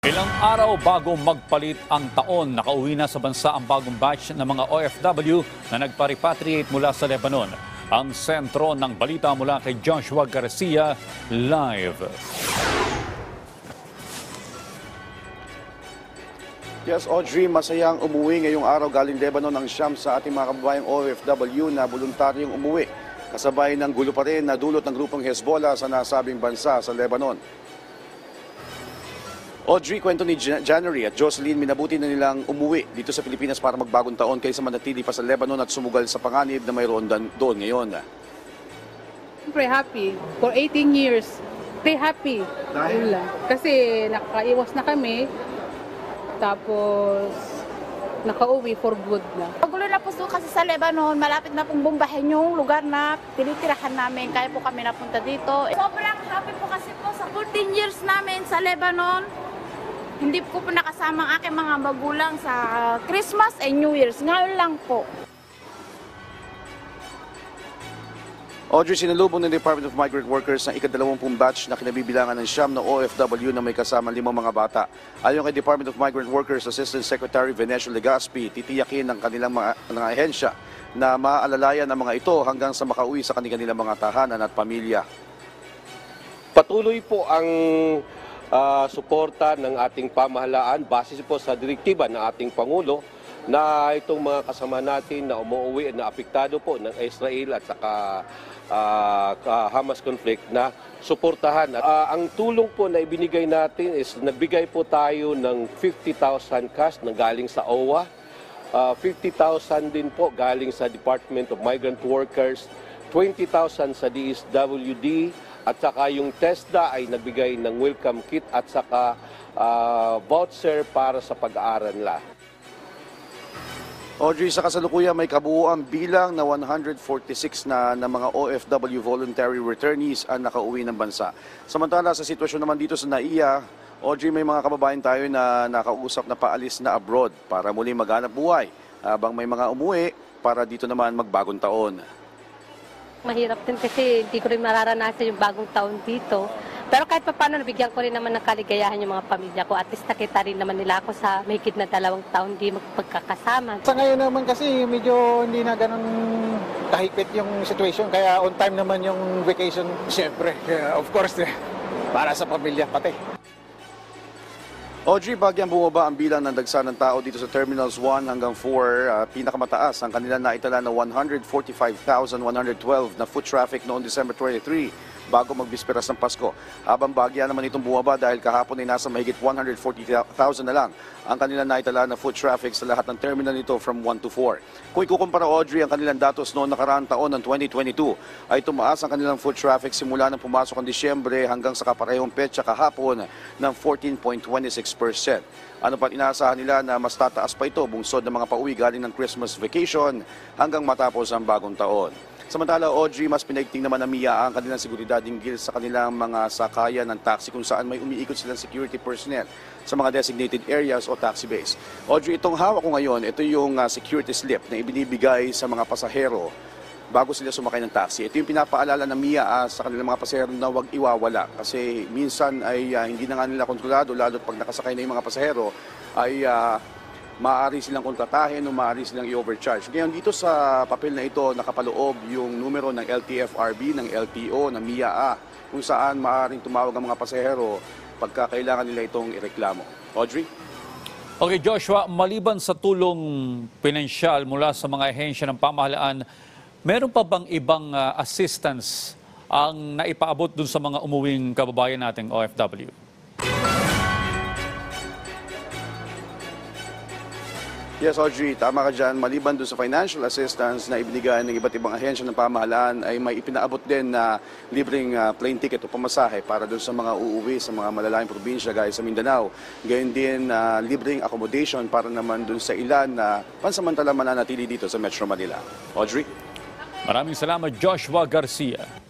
Ilang araw bago magpalit ang taon, nakauwi na sa bansa ang bagong batch ng mga OFW na nagpa-repatriate mula sa Lebanon. Ang sentro ng balita mula kay Joshua Garcia, live. Yes, Audrey, masayang umuwi ngayong araw galing Lebanon ang siyam sa ating mga kababayang OFW na voluntaryong umuwi. Kasabay ng gulo pa rin na dulot ng grupong Hezbollah sa nasabing bansa sa Lebanon. Audrey, kwento ni January at Jocelyn, minabuti na nilang umuwi dito sa Pilipinas para magbagong taon kaysa manatili pa sa Lebanon at sumugal sa panganib na mayroon doon ngayon. Siyempre happy. For 18 years, stay happy. Dahil? Kasi nakaiwas na kami, tapos nakauwi for good na. Magulo na po kasi sa Lebanon, malapit na pong bombahin yung lugar na tinitirahan namin. Kaya po kami napunta dito. Sobrang happy po kasi po sa 14 years namin sa Lebanon. Hindi ko po nakasama ang aking mga magulang sa Christmas and New Year's. Ngayon lang po. Audrey, sinalubong ng Department of Migrant Workers ng ika-20 batch na kinabibilangan ng siyam na OFW na may kasama 5 mga bata. Ayon kay Department of Migrant Workers Assistant Secretary Venecio Legaspi, titiyakin ng kanilang mga ahensya na maaalalayan ang mga ito hanggang sa makauwi sa kanilang mga tahanan at pamilya. Patuloy po ang suporta ng ating pamahalaan base po sa direktiba ng ating Pangulo na itong mga kasama natin na umuwi na apektado po ng Israel at saka Hamas conflict na suportahan. Ang tulong po na ibinigay natin is nagbigay po tayo ng 50,000 cash na galing sa OWA, 50,000 din po galing sa Department of Migrant Workers, 20,000 sa DSWD, at saka yung TESDA ay nagbigay ng welcome kit at saka voucher para sa pag-aaral nila. Audrey, sa kasalukuyan may kabuuan bilang na 146 na mga OFW voluntary returnees ang nakauwi ng bansa. Samantala sa sitwasyon naman dito sa NAIA, Audrey, may mga kababayan tayo na nakausap na paalis na abroad para muli maghanap buhay habang may mga umuwi para dito naman magbagong taon. Mahirap din kasi hindi ko rin mararanasan yung bagong taon dito. Pero kahit pa paano, nabigyan ko rin naman ng kaligayahan yung mga pamilya ko. At least nakita rin naman nila ako sa mahigit na 2 taon di magpagkakasama. Sa ngayon naman kasi medyo hindi na ganun kahigpit yung situation. Kaya on time naman yung vacation. Siyempre, of course, para sa pamilya pati. Audrey, bagyang bumaba ang bilang ng dagsa ng tao dito sa Terminals 1 hanggang 4. Pinakamataas ang kanila naitala na 145,112 na foot traffic noong December 23 bago magbisperas ng Pasko. Habang bagya naman itong bumaba dahil kahapon ay nasa mahigit 140,000 na lang ang kanilang naitala na foot traffic sa lahat ng terminal nito from 1 to 4. Kung ikukumpara, Audrey, ang kanilang datos noong nakaraang taon ng 2022 ay tumaas ang kanilang foot traffic simula ng pumasok ang Disyembre hanggang sa kaparehong petsa kahapon ng 14.26%. Ano pa inaasahan nila na mas tataas pa ito bungsod ng mga pauwi galing ng Christmas vacation hanggang matapos ang bagong taon. Samantala, Audrey, mas pinaigting naman ng MIA ang kanilang seguridad hinggil sa kanilang mga sakayan ng taxi kung saan may umiikot silang security personnel sa mga designated areas o taxi base. Audrey, itong hawak ko ngayon, ito yung security slip na ibinibigay sa mga pasahero bago sila sumakay ng taxi. Ito yung pinapaalala ng MIA sa kanilang mga pasahero na huwag iwawala kasi minsan ay hindi na nga nila kontrolado, lalo pag nakasakay na yung mga pasahero ay maaari silang kontratahin o maaari silang i-overcharge. Ngayon dito sa papel na ito nakapaloob yung numero ng LTFRB, ng LTO, ng MIA kung saan maaaring tumawag ang mga pasahero pagka kailangan nila itong ireklamo. Audrey? Okay, Joshua, maliban sa tulong pinansyal mula sa mga ahensya ng pamahalaan, meron pa bang ibang assistance ang naipaabot dun sa mga umuwing kababayan nating OFW? Yes, Audrey, tama ka dyan. Maliban doon sa financial assistance na ibinigay ng iba't ibang ahensya ng pamahalaan, ay may ipinaabot din na libreng plane ticket o pamasahe para doon sa mga uuwi sa mga malalayong probinsya gaya sa Mindanao. Gayon din libreng accommodation para naman doon sa ilan na pansamantala mananatili dito sa Metro Manila. Audrey? Maraming salamat, Joshua Garcia.